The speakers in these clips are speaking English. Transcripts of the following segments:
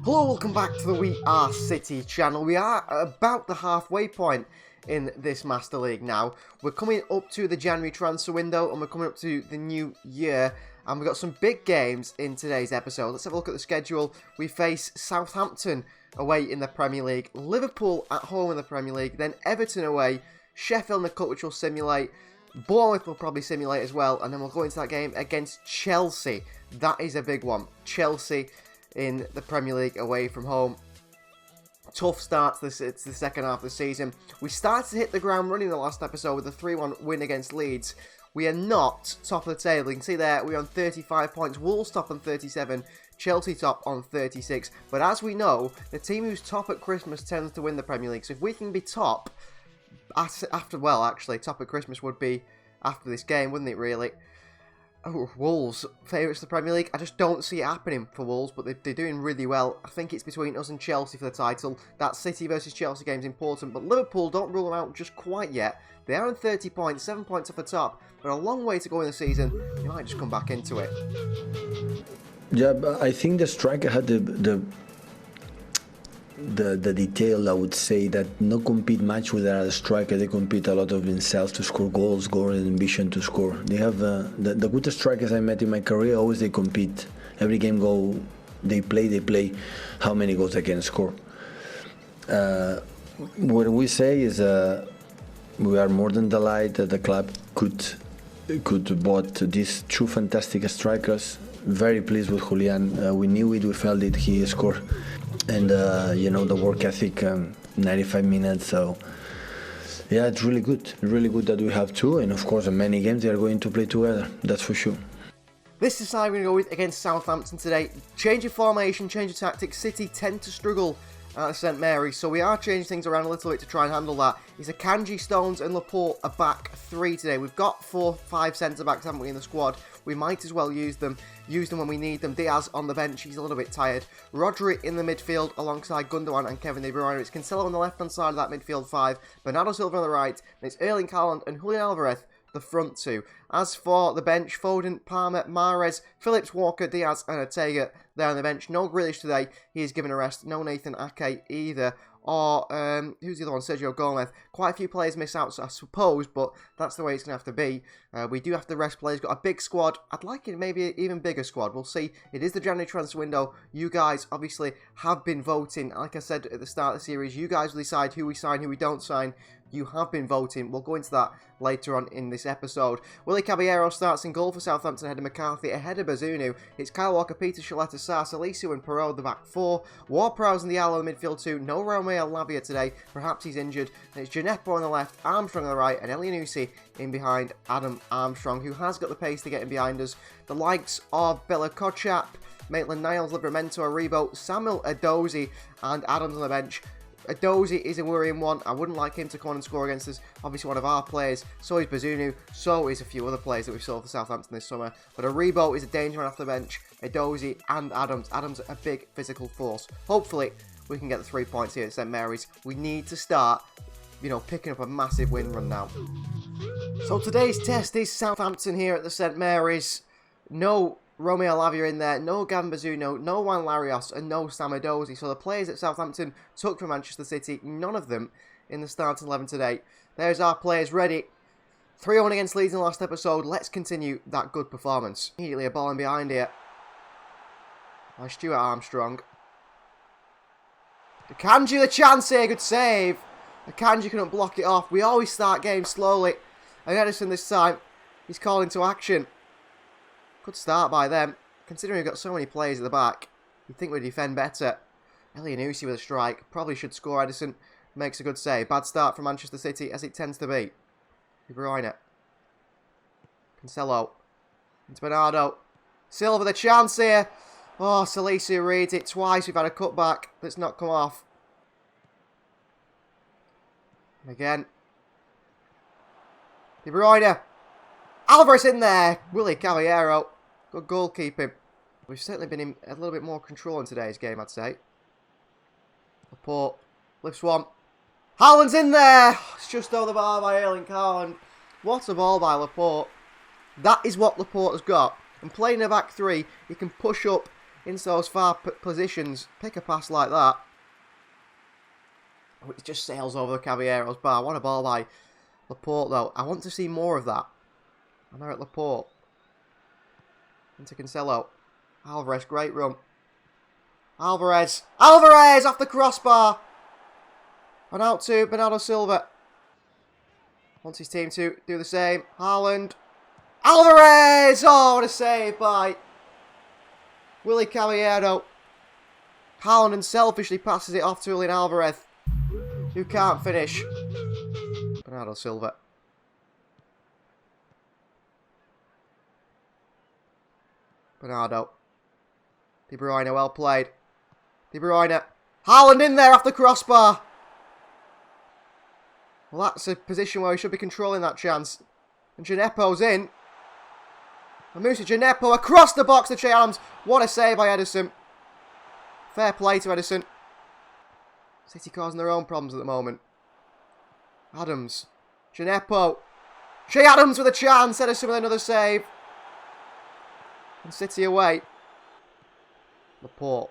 Hello, welcome back to the We Are City channel. We are about the halfway point in this Master League now. We're coming up to the January transfer window and we're coming up to the new year. And we've got some big games in today's episode. Let's have a look at the schedule. We face Southampton away in the Premier League, Liverpool at home in the Premier League, then Everton away, Sheffield in the Cup, which will simulate. Bournemouth will probably simulate as well, and then we'll go into that game against Chelsea. That is a big one. Chelsea in the Premier League away from home. Tough start to the second half of the season. We started to hit the ground running in the last episode with a 3-1 win against Leeds. We are not top of the table. You can see there we're on 35 points. Wolves top on 37. Chelsea top on 36. But as we know, the team who's top at Christmas tends to win the Premier League. So if we can be top after, well, actually, top at Christmas would be after this game, wouldn't it, really? Oh, Wolves, favourites of the Premier League. I just don't see it happening for Wolves, but they're doing really well. I think it's between us and Chelsea for the title. That City versus Chelsea game is important, but Liverpool, don't rule them out just quite yet. They are on 30 points, 7 points off the top, but a long way to go in the season. They might just come back into it. Yeah, but I think the striker had the detail, I would say, that no compete much with a striker. They compete a lot of themselves to score goals, goal and ambition to score. They have the good strikers I met in my career. Always they compete. Every game they play. How many goals they can score. What we say is we are more than delighted that the club could bought these two fantastic strikers. Very pleased with Julian. We knew it. We felt it. He scored. And you know, the work ethic, 95 minutes, so yeah, it's really good that we have two, and of course in many games they are going to play together, that's for sure. This is how we're going to go with against Southampton today. Change of formation, change of tactics. City tend to struggle at St Mary's, so we are changing things around a little bit to try and handle that. It's a Kanji, Stones and Laporte a back three today. We've got 4-5 centre-backs, haven't we, in the squad. We might as well use them when we need them. Diaz on the bench, he's a little bit tired. Rodri in the midfield alongside Gundogan and Kevin De Bruyne. It's Cancelo on the left-hand side of that midfield five. Bernardo Silva on the right. And it's Erling Haaland and Julian Alvarez, the front two. As for the bench, Foden, Palmer, Mahrez, Phillips, Walker, Diaz and Ortega there on the bench. No Grealish today, he is given a rest. No Nathan Ake either. Or, who's the other one? Sergio Gomez. Quite a few players miss out, I suppose, but that's the way it's going to have to be. We do have to rest players. Got a big squad. I'd like it maybe an even bigger squad. We'll see. It is the January transfer window. You guys obviously have been voting. Like I said at the start of the series, you guys will decide who we sign, who we don't sign. You have been voting. We'll go into that later on in this episode. Willie Caballero starts in goal for Southampton ahead of McCarthy, ahead of Bazunu. It's Kyle Walker, Peter Shaletta, Sarr, Salisu and Perrault the back four. Ward-Prowse and Diallo in the midfield two. No Romeo Lavia today. Perhaps he's injured. And it's Gineppo on the left, Armstrong on the right, and Elyounoussi in behind Adam Armstrong, who has got the pace to get in behind us. The likes of Bella Kochap, Maitland-Niles, Livramento, Aribo, Samuel Edozie and Adams on the bench. Edozie is a worrying one. I wouldn't like him to come on and score against us. Obviously one of our players. So is Bazunu. So is a few other players that we saw for Southampton this summer. But Aribo is a danger man off the bench. Edozie and Adams. Adams a big physical force. Hopefully we can get the 3 points here at St Mary's. We need to start, you know, picking up a massive win run now. So today's test is Southampton here at the St Mary's. No Romeo Lavia in there, no Gavin Bazunu, no Juan Larios, and no Sam Edozie. So the players at Southampton took from Manchester City, none of them in the starting 11 today. There's our players ready. 3-1 against Leeds in the last episode. Let's continue that good performance. Immediately a ball in behind here by Stuart Armstrong. Akanji the chance here, good save. Akanji couldn't block it off. We always start games slowly. And Edison this time, he's calling to action. Good start by them. Considering we've got so many players at the back, you'd think we'd defend better. Elyounoussi with a strike. Probably should score. Edison makes a good save. Bad start from Manchester City, as it tends to be. De Bruyne. Cancelo. Into Bernardo. Silva the chance here. Oh, Salisu reads it twice. We've had a cutback that's not come off. And again. De Bruyne. Alvarez in there. Willie Caballero. Good goalkeeping. We've certainly been in a little bit more control in today's game, I'd say. Laporte lifts one. Haaland's in there. It's just over the bar by Erling Haaland. What a ball by Laporte. That is what Laporte has got. And playing a back three, he can push up into those far positions. Pick a pass like that. Oh, it just sails over the Caballero's bar. What a ball by Laporte, though. I want to see more of that. And they're at Laporte. Into Cancelo. Alvarez, great run. Alvarez off the crossbar. And out to Bernardo Silva. Wants his team to do the same. Haaland. Alvarez! Oh, what a save by Willy Caballero. Haaland unselfishly passes it off to Julian Alvarez, who can't finish. Bernardo Silva. Bernardo. De Bruyne, well played. De Bruyne. Haaland in there off the crossbar. Well, that's a position where we should be controlling that chance. And Gineppo's in. And Moussa Gineppo across the box to Che Adams. What a save by Ederson. Fair play to Ederson. City causing their own problems at the moment. Adams. Gineppo. Che Adams with a chance. Ederson with another save. And City away. Laporte.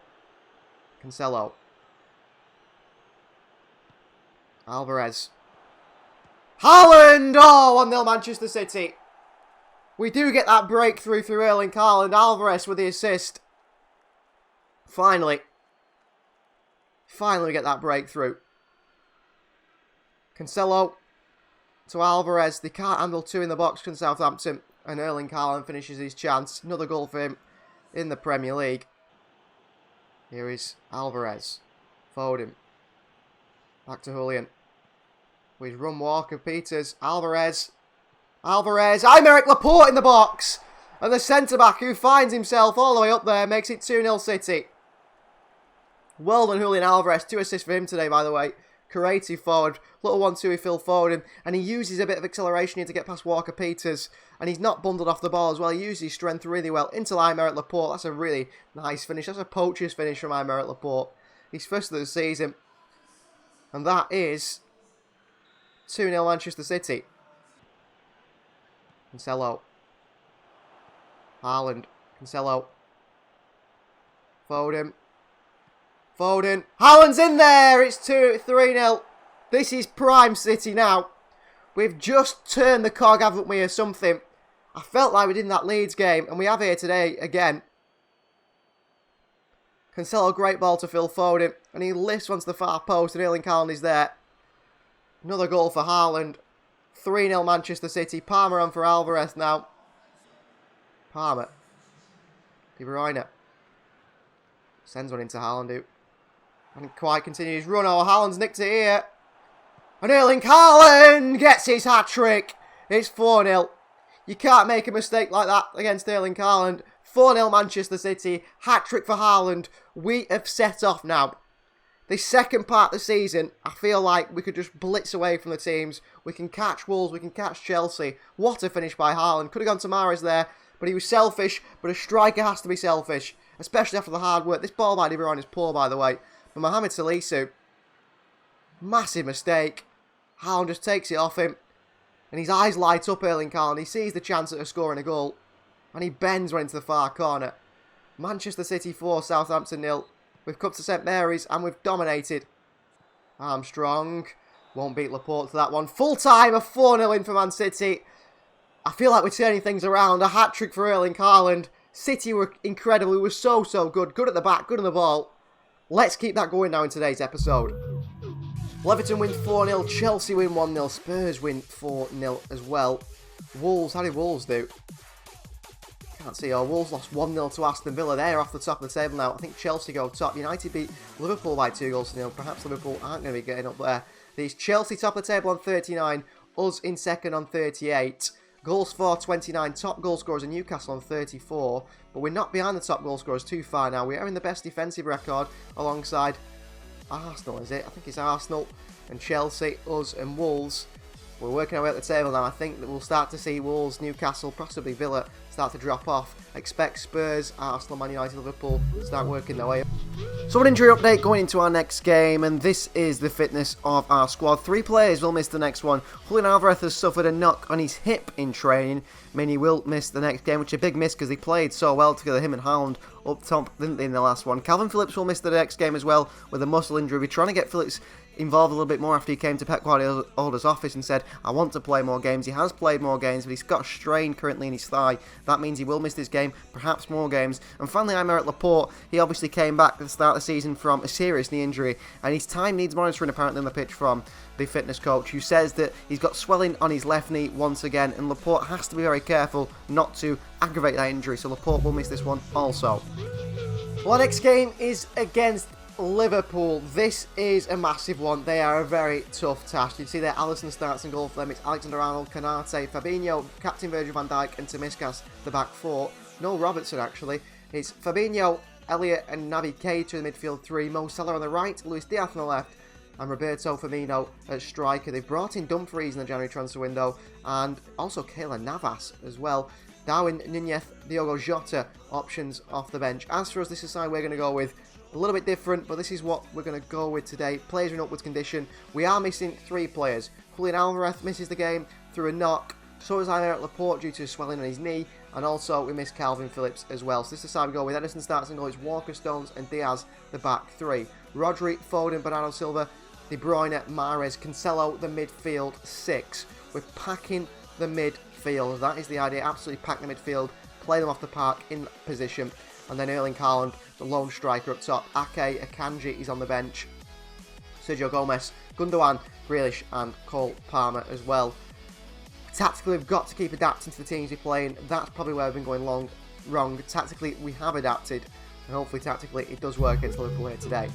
Cancelo. Alvarez. Haaland! Oh, 1-0 Manchester City. We do get that breakthrough through Erling Haaland. Alvarez with the assist. Finally. Finally we get that breakthrough. Cancelo to Alvarez. They can't handle two in the box from Southampton. And Erling Haaland finishes his chance. Another goal for him in the Premier League. Here is Alvarez. Foden. Back to Julian. With run Walker, Peters, Alvarez. Aymeric Laporte in the box. And the centre-back who finds himself all the way up there makes it 2-0 City. Well done Julian Alvarez. 2 assists for him today, by the way. Creative forward. Little 1-2 with Phil Foden. And he uses a bit of acceleration here to get past Walker Peters. And he's not bundled off the ball as well. He uses his strength really well into Aymeric Laporte. That's a really nice finish. That's a poacher's finish from Aymeric Laporte. He's first of the season. And that is 2-0 Manchester City. Cancelo. Haaland. Cancelo. Foden. Haaland's in there! It's 3-0. This is prime City now. We've just turned the cog, haven't we, or something. I felt like we did in that Leeds game, and we have here today again. Cancelo, great ball to Phil Foden, and he lifts onto the far post, and Erling Haaland is there. Another goal for Haaland. 3-0 Manchester City. Palmer on for Alvarez now. Palmer. De Bruyne. Sends one into Haaland, who hadn't quite continued his run. Oh, Haaland's nicked it here. And Erling Haaland gets his hat-trick. It's 4-0. You can't make a mistake like that against Erling Haaland. 4-0 Manchester City. Hat-trick for Haaland. We have set off now. This second part of the season, I feel like we could just blitz away from the teams. We can catch Wolves, we can catch Chelsea. What a finish by Haaland. Could have gone to Mahrez there, but he was selfish. But a striker has to be selfish, especially after the hard work. This ball by De Bruyne is poor, by the way. But Mohamed Salisu, massive mistake. Haaland just takes it off him. And his eyes light up, Erling Haaland. He sees the chance at scoring a goal. And he bends one into the far corner. Manchester City 4, Southampton 0. We've come to St Mary's and we've dominated. Armstrong won't beat Laporte to that one. Full time, a 4-0 in for Man City. I feel like we're turning things around. A hat-trick for Erling Haaland. City were incredible. We were so good. Good at the back, good on the ball. Let's keep that going now in today's episode. Everton win 4-0. Chelsea win 1-0. Spurs win 4-0 as well. Wolves, how did Wolves do? Can't see. Oh, Wolves lost 1-0 to Aston Villa. They're off the top of the table now. I think Chelsea go top. United beat Liverpool by 2-0. Perhaps Liverpool aren't going to be getting up there. There's Chelsea top of the table on 39. Us in second on 38. Goals for 29. Top goal scorers in Newcastle on 34. But we're not behind the top goal scorers too far now. We are in the best defensive record alongside Arsenal, is it? I think it's Arsenal and Chelsea, us and Wolves. We're working our way up the table now. I think that we'll start to see Wolves, Newcastle, possibly Villa start to drop off. I expect Spurs, Arsenal, Man United, Liverpool start working their way up. So an injury update going into our next game, and this is the fitness of our squad. 3 players will miss the next one. Julian Alvarez has suffered a knock on his hip in training, meaning he will miss the next game, which is a big miss because they played so well together, him and Haaland up top, didn't they, in the last one. Calvin Phillips will miss the next game as well with a muscle injury. We're trying to get Phillips involved a little bit more after he came to Pep Guardiola's office and said, I want to play more games. He has played more games, but he's got a strain currently in his thigh. That means he will miss this game, perhaps more games. And finally, Aymeric Laporte, he obviously came back at the start of the season from a serious knee injury, and his time needs monitoring apparently on the pitch from the fitness coach, who says that he's got swelling on his left knee once again, and Laporte has to be very careful not to aggravate that injury, so Laporte will miss this one also. Well, our next game is against Liverpool. This is a massive one. They are a very tough task. You can see there Alisson starts in goal for them. It's Alexander-Arnold, Canate, Fabinho, captain Virgil van Dijk and Tsimikas, the back 4. No Robertson actually. It's Fabinho, Elliott and Naby Keita in the midfield 3. Mo Salah on the right, Luis Diaz on the left and Roberto Firmino at striker. They've brought in Dumfries in the January transfer window and also Keylor Navas as well. Darwin Nunez, Diogo Jota options off the bench. As for us, this is the side we're going to go with. A little bit different, but this is what we're going to go with today. Players are in upwards condition. We are missing 3 players. Julian Alvarez misses the game through a knock. So is Aymeric Laporte due to swelling on his knee. And also we miss Calvin Phillips as well. So this is the side we go with. Ederson starts in goal. It's Walker, Stones and Diaz, the back 3. Rodri, Foden, Bernardo Silva, De Bruyne, Mahrez, Cancelo, the midfield 6. We're packing the midfield. That is the idea. Absolutely pack the midfield. Play them off the park in position. And then Erling Haaland, the lone striker up top. Ake, Akanji is on the bench. Sergio Gomez, Gundogan, Grealish and Cole Palmer as well. Tactically, we've got to keep adapting to the teams we're playing. That's probably where we've been going wrong. Tactically, we have adapted. And hopefully, tactically, it does work against Liverpool here today.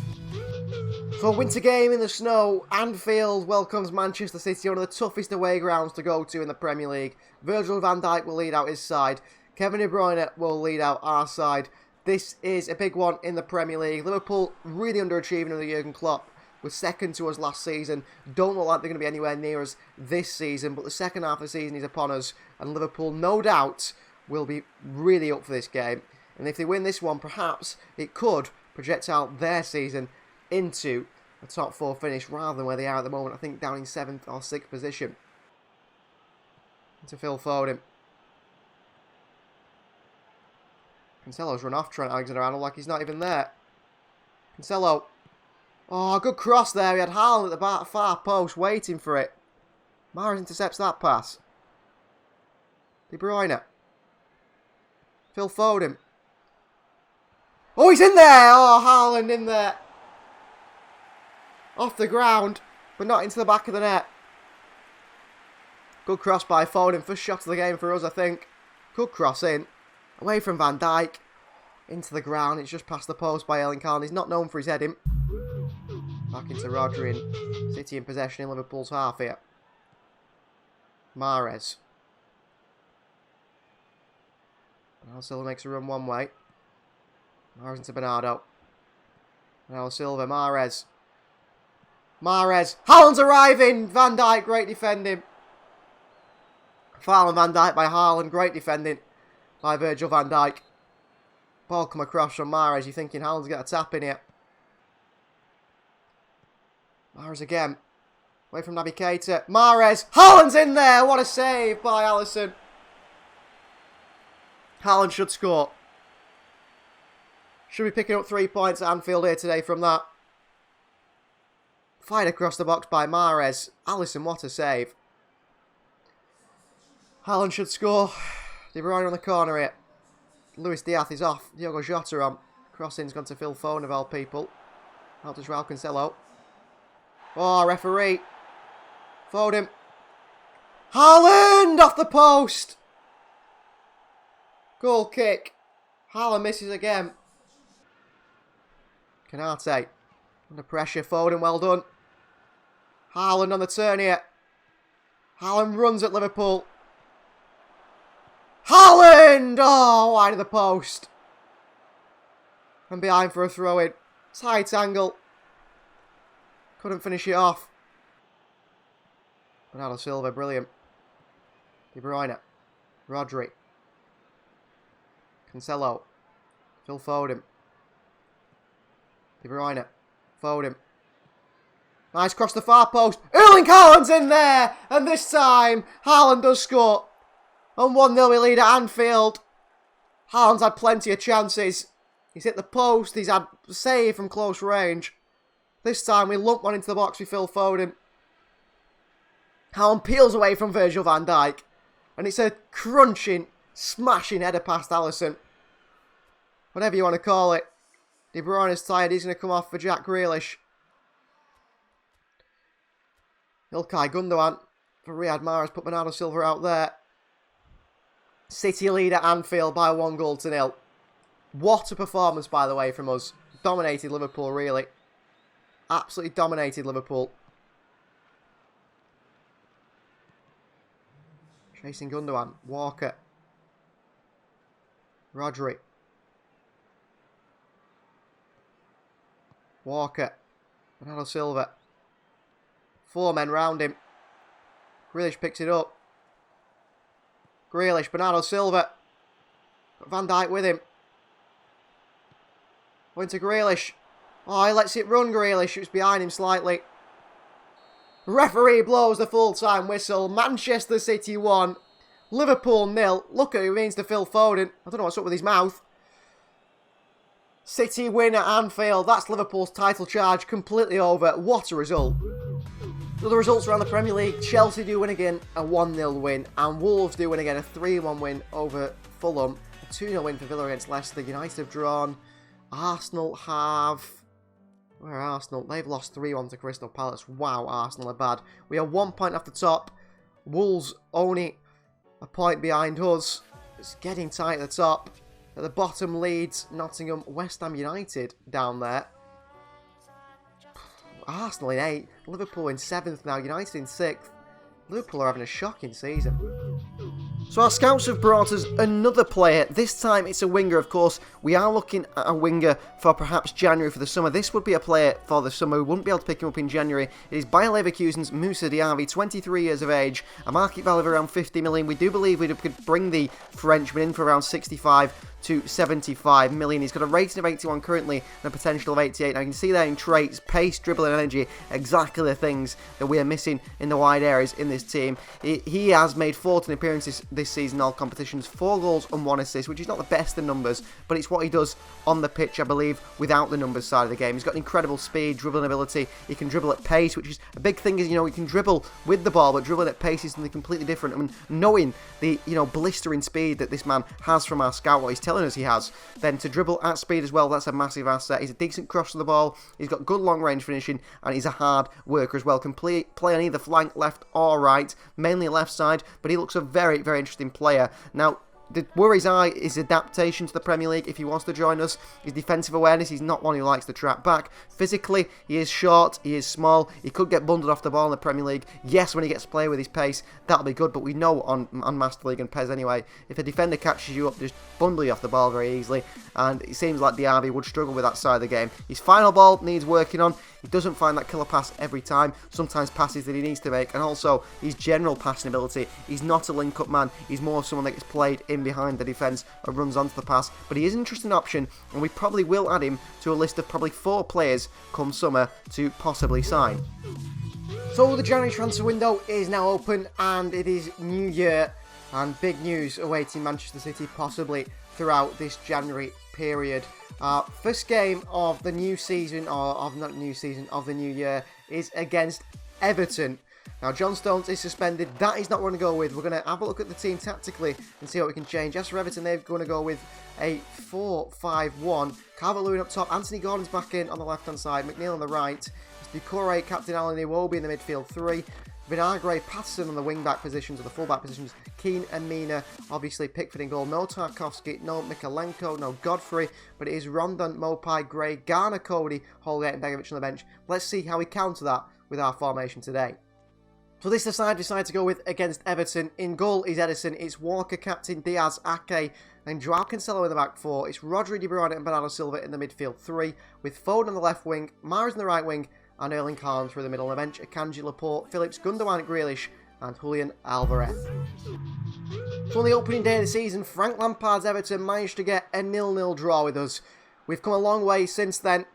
So, winter game in the snow. Anfield welcomes Manchester City, one of the toughest away grounds to go to in the Premier League. Virgil van Dijk will lead out his side. Kevin De Bruyne will lead out our side. This is a big one in the Premier League. Liverpool really underachieving under Jurgen Klopp. Was second to us last season. Don't look like they're going to be anywhere near us this season. But the second half of the season is upon us. And Liverpool, no doubt, will be really up for this game. And if they win this one, perhaps it could project out their season into a top 4 finish rather than where they are at the moment. I think down in 7th or 6th position. To Phil Foden. Cancelo's run off Trent Alexander-Arnold like he's not even there. Cancelo. Oh, good cross there. He had Haaland at the far post waiting for it. Mahrez intercepts that pass. De Bruyne. Phil Foden. Oh, he's in there. Oh, Haaland in there. Off the ground, but not into the back of the net. Good cross by Foden. First shot of the game for us, I think. Good cross in. Away from Van Dijk. Into the ground. It's just past the post by Erling Haaland. He's not known for his heading. Back into Rodri and City in possession in Liverpool's half here. Mahrez. Bernardo Silva makes a run one way. Mahrez into Bernardo. Bernardo Silva. Mahrez. Mahrez. Haaland's arriving. Van Dijk. Great defending. Foul on Van Dijk by Haaland. Great defending by Virgil van Dijk. Ball come across from Mahrez. You're thinking Haaland's got a tap in here. Mahrez again. Away from Naby Keita. Mahrez. Haaland's in there. What a save by Alisson. Haaland should score. Should be picking up 3 points at Anfield here today from that. Fired across the box by Mahrez. Alisson, what a save. Haaland should score. De Bruyne on the corner here. Luis Diaz is off. Diogo Jota on. Crossing's gone to Phil Foden of all people. Out to Joao Cancelo. Oh, referee. Foden. Haaland off the post. Goal kick. Haaland misses again. Canate. Under pressure. Foden, well done. Haaland on the turn here. Haaland runs at Liverpool. Haaland! Oh, wide of the post. And behind for a throw-in. Tight angle. Couldn't finish it off. Bernardo Silva, brilliant. De Bruyne. Rodri. Cancelo. Phil Foden. De Bruyne. Foden. Nice cross the far post. Erling Haaland's in there! And this time, Haaland does score. And 1-0 we lead at Anfield. Haaland's had plenty of chances. He's hit the post. He's had a save from close range. This time we lump one into the box with Phil Foden. Haaland peels away from Virgil van Dijk. And it's a crunching, smashing header past Alisson. Whatever you want to call it. De Bruyne is tired. He's going to come off for Jack Grealish. Ilkay Gundogan for Riyad Mahrez. Put Bernardo Silva out there. City lead at Anfield by 1-0. What a performance, by the way, from us. Dominated Liverpool, really. Absolutely dominated Liverpool. Chasing Gundogan. Walker. Rodri. Walker. Bernardo Silva. 4 men round him. Grealish picks it up. Grealish. Bernardo Silva. Got Van Dijk with him. Going to Grealish. Oh, he lets it run, Grealish. It was behind him slightly. Referee blows the full-time whistle. Manchester City 1. Liverpool 0. Look at what it means to Phil Foden. I don't know what's up with his mouth. City win at Anfield. That's Liverpool's title charge completely over. What a result. So the results around the Premier League. Chelsea do win again, a 1-0 win. And Wolves do win again, a 3-1 win over Fulham. A 2-0 win for Villa against Leicester. United have drawn. Arsenal have... Where are Arsenal? They've lost 3-1 to Crystal Palace. Wow, Arsenal are bad. We are 1 point off the top. Wolves only a point behind us. It's getting tight at the top. At the bottom, Leeds, Nottingham, West Ham United down there. Arsenal in 8th. Liverpool in 7th now. United in 6th. Liverpool are having a shocking season. So our scouts have brought us another player. This time it's a winger, of course. We are looking at a winger for perhaps January for the summer. This would be a player for the summer. We wouldn't be able to pick him up in January. It is Bayer Leverkusen's Moussa Diaby, 23 years of age. A market value of around 50 million. We do believe we could bring the Frenchman in for around 65 to 75 million. He's got a rating of 81 currently and a potential of 88. Now you can see there in traits, pace, dribble and energy, exactly the things that we are missing in the wide areas in this team. He has made 14 appearances this season in all competitions, 4 goals and 1 assist, which is not the best of numbers, but it's what he does on the pitch, I believe, without the numbers side of the game. He's got incredible speed, dribbling ability. He can dribble at pace, which is a big thing. Is, you know, he can dribble with the ball, but dribbling at pace is something completely different. I mean, knowing the, you know, blistering speed that this man has from our scout, what he's telling us he has, then to dribble at speed as well, that's a massive asset. He's a decent cross to the ball. He's got good long range finishing, and he's a hard worker as well. Can play on either flank, left or right, mainly left side, but he looks a very, very interesting player. Now, the worries are his adaptation to the Premier League if he wants to join us. His defensive awareness, he's not one who likes to trap back. Physically, he is short, he is small, he could get bundled off the ball in the Premier League. Yes, when he gets to play with his pace, that'll be good, but we know on Master League and PES anyway, if a defender catches you up, just bundle you off the ball very easily, and it seems like Diaby would struggle with that side of the game. His final ball needs working on. He doesn't find that killer pass every time, sometimes passes that he needs to make, and also his general passing ability. He's not a link-up man, he's more someone that gets played in behind the defence and runs onto the pass, but he is an interesting option, and we probably will add him to a list of probably 4 players come summer to possibly sign. So the January transfer window is now open, and it is New Year, and big news awaiting Manchester City possibly throughout this January period. First game of the new season, of the new year, is against Everton. Now, John Stones is suspended. That is not what we're going to go with. We're going to have a look at the team tactically and see what we can change. As for Everton, they're going to go with a 4-5-1. Calvert-Lewin up top. Anthony Gordon's back in on the left-hand side. McNeil on the right. Doucouré, Captain Alan Iwobi in the midfield 3. Vinagre, Patterson on the wing-back positions or the full-back positions. Keane and Mina, obviously Pickford in goal. No Tarkowski, no Mikalenko, no Godfrey, but it is Rondon, Mopai, Gray, Garner, Cody, Holgate and Begovic on the bench. Let's see how we counter that with our formation today. So this side decided to go with against Everton. In goal is Edison, it's Walker, Captain, Diaz, Ake, and Joao Cancelo in the back 4. It's Rodri, De Bruyne and Bernardo Silva in the midfield 3, with Foden on the left wing, Mahrez on the right wing, and Erling Haaland through the middle on the bench. Akanji, Laporte, Phillips, Gundogan, Grealish, and Julian Alvarez. So on the opening day of the season, Frank Lampard's Everton managed to get a 0-0 draw with us. We've come a long way since then.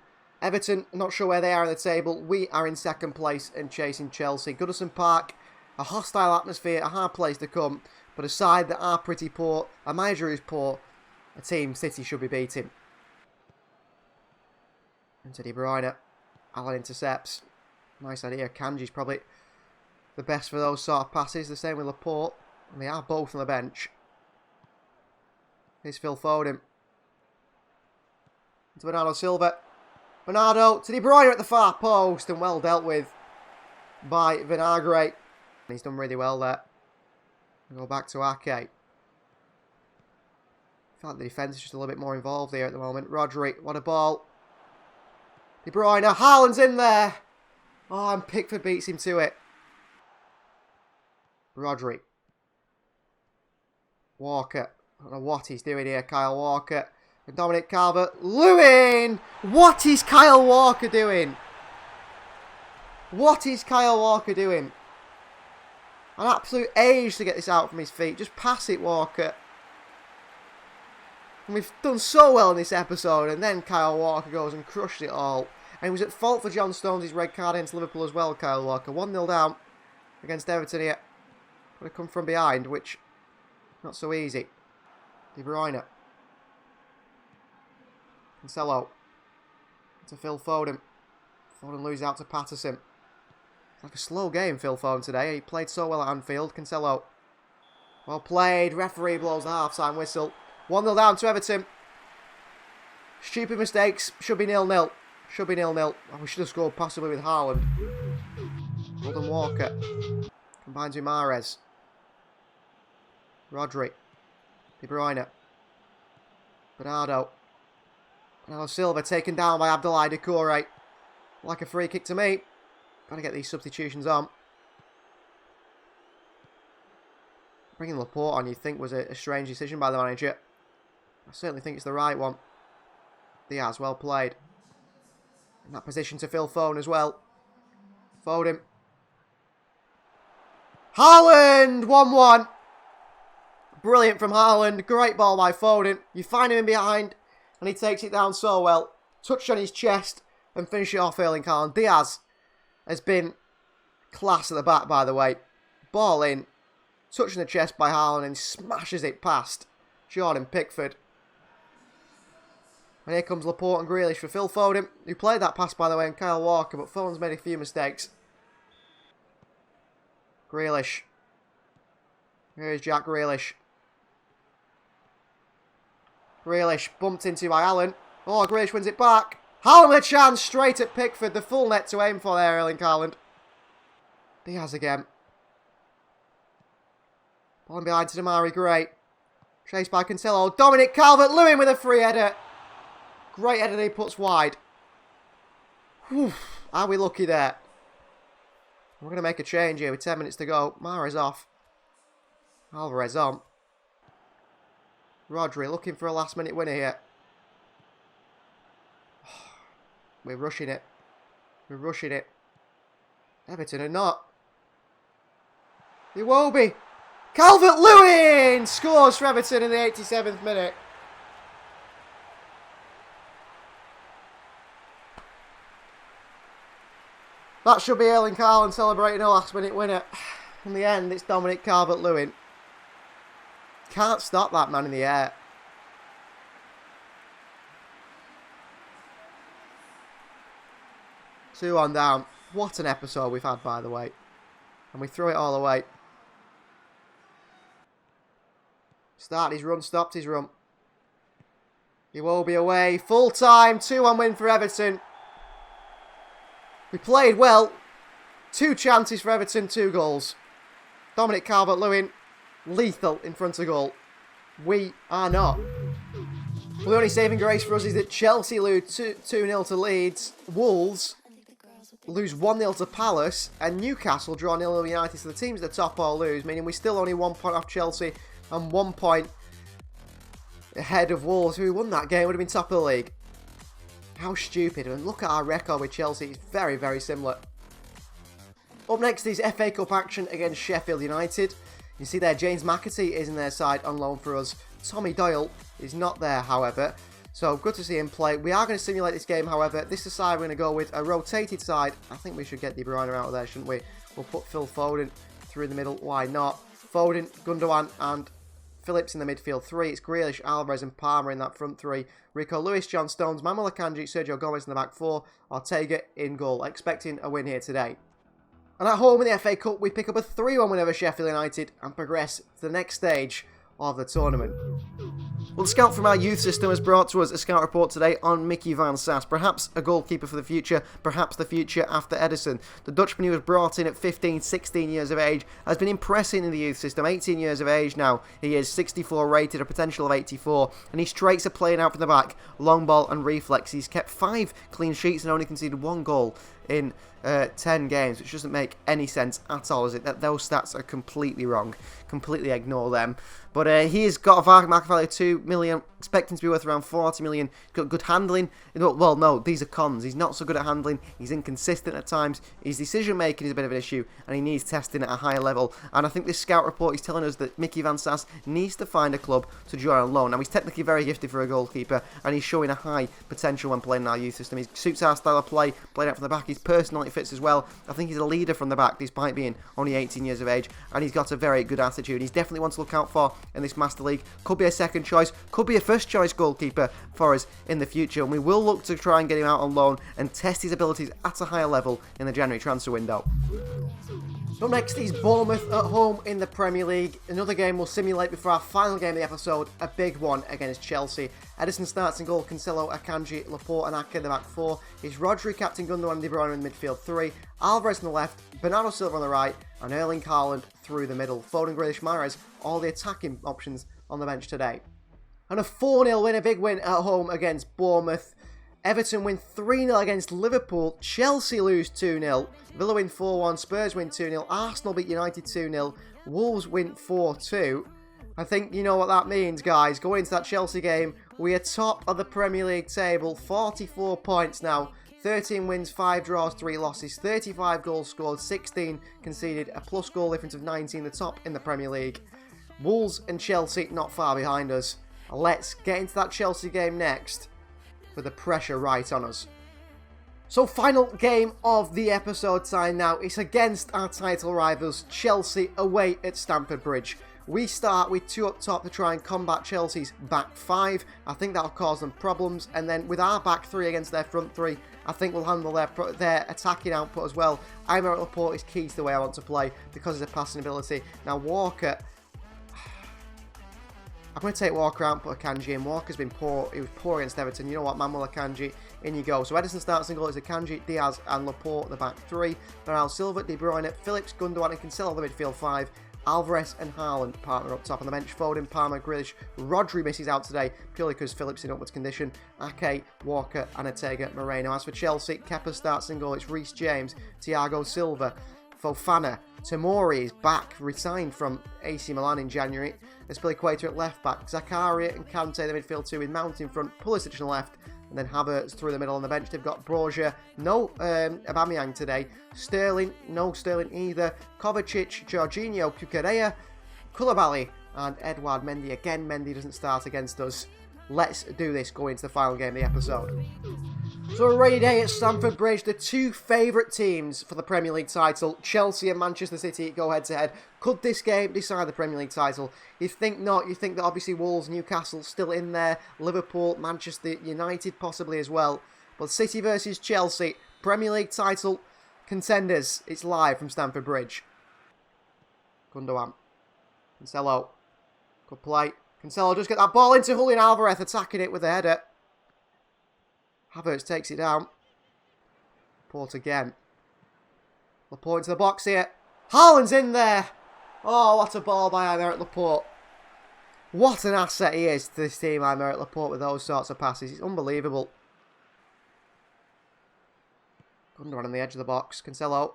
Everton, not sure where they are in the table. We are in second place and chasing Chelsea. Goodison Park, a hostile atmosphere, a hard place to come, but a side that are pretty poor, a manager who's poor, a team City should be beating. Into De Bruyne. Alan intercepts. Nice idea. Kanji's probably the best for those sort of passes. The same with Laporte. And they are both on the bench. Here's Phil Foden. Into Bernardo Silva. Bernardo to De Bruyne at the far post. And well dealt with by Vinagre. He's done really well there. Go back to Ake. I feel like the defence is just a little bit more involved here at the moment. Rodri, what a ball. De Bruyne, Haaland's in there. Oh, and Pickford beats him to it. Rodri. Walker. I don't know what he's doing here, Kyle Walker. And Dominic Calvert-Lewin! What is Kyle Walker doing? What is Kyle Walker doing? An absolute age to get this out from his feet. Just pass it, Walker. And we've done so well in this episode, and then Kyle Walker goes and crushed it all. And he was at fault for John Stones' red card against Liverpool as well, Kyle Walker. 1-0 down against Everton here. Got to come from behind, which, not so easy. De Bruyne. Cancelo. To Phil Foden. Foden loses out to Patterson. It's like a slow game, Phil Foden, today. He played so well at Anfield. Cancelo. Well played. Referee blows the half-time whistle. 1-0 down to Everton. Stupid mistakes. Should be 0-0. Should be 0-0. Oh, we should have scored possibly with Haaland. Golden Walker. Combines with Mahrez. Rodri. De Bruyne. Bernardo. Bernardo Silva taken down by Abdoulaye Doucouré. Like a free kick to me. Got to get these substitutions on. Bringing Laporte on, you'd think, was a strange decision by the manager. I certainly think it's the right one. Diaz, well played. In that position to Phil Foden as well. Foden. Haaland! 1-1. Brilliant from Haaland. Great ball by Foden. You find him in behind, and he takes it down so well. Touched on his chest and finish it off Erling Haaland. Diaz has been class at the back, by the way. Ball in. Touching the chest by Haaland and smashes it past Jordan Pickford. And here comes Laporte and Grealish for Phil Foden, who played that pass, by the way, and Kyle Walker, but Foden's made a few mistakes. Grealish. Here's Jack Grealish. Grealish bumped into by Allen. Oh, Grealish wins it back. Haaland with a chance, straight at Pickford. The full net to aim for there, Erling Haaland. Diaz again. Ball behind to Damari Gray. Chased by Cancelo. Dominic Calvert-Lewin with a free header. Great header he puts wide. Whew, are we lucky there? We're going to make a change here with 10 minutes to go. Mahrez off. Alvarez on. Rodri looking for a last minute winner here. We're rushing it. We're rushing it. Everton are not. Iwobi. Calvert-Lewin scores for Everton in the 87th minute. That should be Erling Haaland celebrating a last minute winner. In the end, it's Dominic Calvert-Lewin. Can't stop that man in the air. Two on down. What an episode we've had, by the way. And we threw it all away. Started his run, stopped his run. He will be away. Full time. 2-1 win for Everton. We played well. 2 chances for Everton, 2 goals. Dominic Calvert-Lewin, lethal in front of goal. We are not. Well, the only saving grace for us is that Chelsea lose 2-0 to Leeds. Wolves lose 1-0 to Palace. And Newcastle draw 0-0 United. So the teams at the top all lose, meaning we're still only 1 point off Chelsea and 1 point ahead of Wolves, who won that game, would have been top of the league. How stupid. And look at our record with Chelsea. It's very, very similar. Up next is FA Cup action against Sheffield United. You see there, James McAtee is in their side on loan for us. Tommy Doyle is not there, however. So good to see him play. We are going to simulate this game, however. This is the side we're going to go with. A rotated side. I think we should get De Bruyne out of there, shouldn't we? We'll put Phil Foden through the middle. Why not? Foden, Gundogan and Phillips in the midfield 3. It's Grealish, Alvarez and Palmer in that front 3. Rico Lewis, John Stones, Manuel Akanji, Sergio Gomez in the back 4. Ortega in goal. Expecting a win here today. And at home in the FA Cup, we pick up a 3-1 win over Sheffield United and progress to the next stage of the tournament. Well, the scout from our youth system has brought to us a scout report today on Mickey van Sass. Perhaps a goalkeeper for the future, perhaps the future after Edison. The Dutchman who was brought in at 15, 16 years of age has been impressing in the youth system. 18 years of age now. He is 64 rated, a potential of 84. And his strikes are playing out from the back. Long ball and reflex. He's kept 5 clean sheets and only conceded 1 goal in 10 games, which doesn't make any sense at all, is it? Those stats are completely wrong. Completely ignore them. But he's got a market value of 2 million, expecting to be worth around 40 million. He's got good handling. Well, no, these are cons. He's not so good at handling. He's inconsistent at times. His decision making is a bit of an issue, and he needs testing at a higher level. And I think this scout report is telling us that Mickey van Sass needs to find a club to join on loan. Now, he's technically very gifted for a goalkeeper, and he's showing a high potential when playing in our youth system. He suits our style of play, playing out from the back. His personality fits as well. I think he's a leader from the back, despite being only 18 years of age, and he's got a very good attitude. He's definitely one to look out for in this Master League. Could be a second choice, could be a first choice goalkeeper for us in the future, and we will look to try and get him out on loan and test his abilities at a higher level in the January transfer window. Up next is Bournemouth at home in the Premier League. Another game we'll simulate before our final game of the episode, a big one against Chelsea. Edison starts in goal, Cancelo, Akanji, Laporte and Ake in the back 4. It's Rodri, captain Gundogan and De Bruyne in the midfield 3. Alvarez on the left, Bernardo Silva on the right, and Erling Haaland through the middle. Foden, Grealish, Mahrez, all the attacking options on the bench today. And a 4-0 win, a big win at home against Bournemouth. Everton win 3-0 against Liverpool. Chelsea lose 2-0. Villa win 4-1. Spurs win 2-0. Arsenal beat United 2-0. Wolves win 4-2. I think you know what that means, guys. Going into that Chelsea game, we are top of the Premier League table. 44 points now. 13 wins, 5 draws, 3 losses. 35 goals scored, 16 conceded. A plus goal difference of 19, the top in the Premier League. Wolves and Chelsea not far behind us. Let's get into that Chelsea game next, with the pressure right on us. So final game of the episode time now. It's against our title rivals, Chelsea, away at Stamford Bridge. We start with 2 up top to try and combat Chelsea's back 5. I think that'll cause them problems. And then with our back 3 against their front 3, I think we'll handle their attacking output as well. Aymeric Laporte is key to the way I want to play because of his passing ability. Now Walker, I'm going to take Walker out and put Akanji in. Walker's been poor. He was poor against Everton. You know what? Manuel Akanji, in you go. So Edison starts in goal. It's Akanji, Diaz and Laporte in the back 3. Bernardo Silva, De Bruyne, Phillips, Gundogan and Cancelo the midfield 5. Alvarez and Haaland partner up top on the bench. Foden, Palmer, Grealish. Rodri misses out today purely because Phillips in upwards condition. Ake, Walker and Ortega, Moreno. As for Chelsea, Kepa starts in goal. It's Reece James, Thiago Silva, Fofana. Tomori is back, resigned from AC Milan in January. Azpilicueta at left back. Zakaria and Kante the midfield 2 with Mount in front. Pulisic on the left. And then Havertz through the middle on the bench. They've got Broja. No Aubameyang today. Sterling. No Sterling either. Kovacic, Jorginho, Cucurella, Koulibaly and Edouard Mendy. Again, Mendy doesn't start against us. Let's do this going into the final game of the episode. So a rainy day at Stamford Bridge. The 2 favourite teams for the Premier League title, Chelsea and Manchester City, go head to head. Could this game decide the Premier League title? You think not. You think that obviously Wolves, Newcastle still in there. Liverpool, Manchester United possibly as well. But City versus Chelsea, Premier League title contenders. It's live from Stamford Bridge. Gundogan. Cancelo. Good play. Cancelo just get that ball into Julian Alvarez, attacking it with a header. Havertz takes it down. Laporte again. Laporte into the box here. Haaland's in there. Oh, what a ball by Aymeric Laporte. What an asset he is to this team, Aymeric Laporte, with those sorts of passes. It's unbelievable. Gundogan on the edge of the box. Cancelo.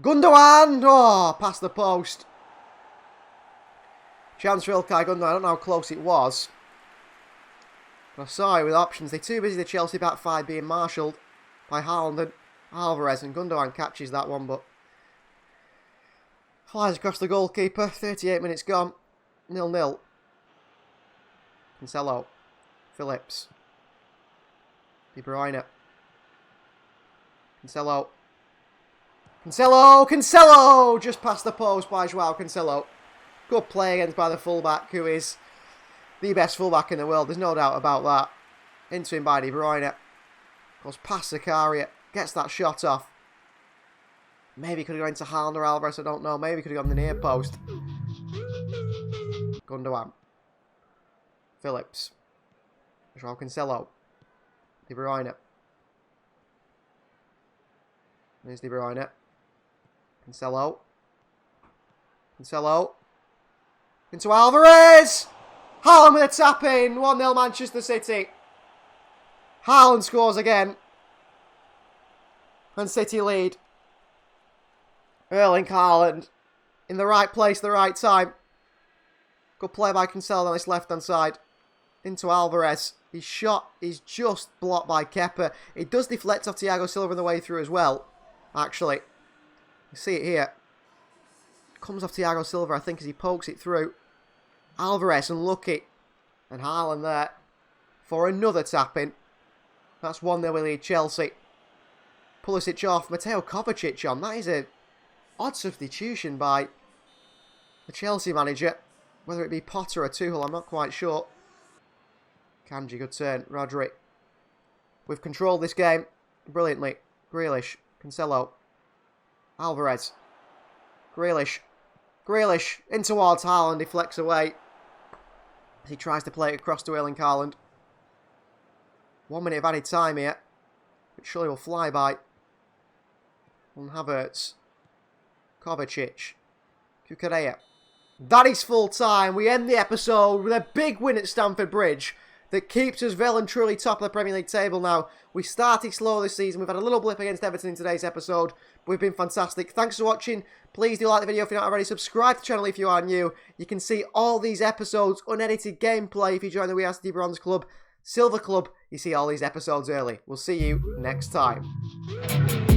Gundogan! Oh, past the post. Chance for Ilkay Gundogan. I don't know how close it was. But I saw it with options. They're too busy, the Chelsea back 5 being marshalled by Haaland and Alvarez. And Gundogan catches that one, but Flies across the goalkeeper. 38 minutes gone. 0-0. Cancelo. Phillips. De Bruyne. Cancelo. Cancelo! Just past the post by Joao Cancelo. Good play against by the fullback, who is the best fullback in the world. There's no doubt about that. Into him by De Bruyne. Goes past Zakaria. Gets that shot off. Maybe he could have gone into Haaland or Alvarez, I don't know. Maybe he could have gone the near post. Gundogan. Phillips. Joao Cancelo. De Bruyne. There's De Bruyne. Cancelo. Cancelo. Into Alvarez! Haaland with a tap in. 1-0 Manchester City. Haaland scores again. And City lead. Erling Haaland. In the right place, the right time. Good play by Cancelo on this left-hand side. Into Alvarez. His shot is just blocked by Kepa. It does deflect off Thiago Silva on the way through as well. Actually. You see it here. Comes off Thiago Silva, I think, as he pokes it through. Alvarez, unlucky. And Haaland there for another tap-in. That's 1-0 we lead Chelsea. Pulisic off. Mateo Kovacic on. That is a odd substitution by the Chelsea manager. Whether it be Potter or Tuchel, I'm not quite sure. Kanji, good turn. Rodri. We've controlled this game brilliantly. Grealish. Cancelo. Alvarez. Grealish. Grealish in towards Haaland. He deflects away as he tries to play it across to Erling Haaland. 1 minute of added time here, which surely will fly by. On Havertz. Kovacic. Kukureya. That is full time. We end the episode with a big win at Stamford Bridge that keeps us well and truly top of the Premier League table now. We started slow this season. We've had a little blip against Everton in today's episode, but we've been fantastic. Thanks for watching. Please do like the video if you're not already. Subscribe to the channel if you are new. You can see all these episodes, unedited gameplay if you join the We Are City Bronze Club. Silver Club, you see all these episodes early. We'll see you next time.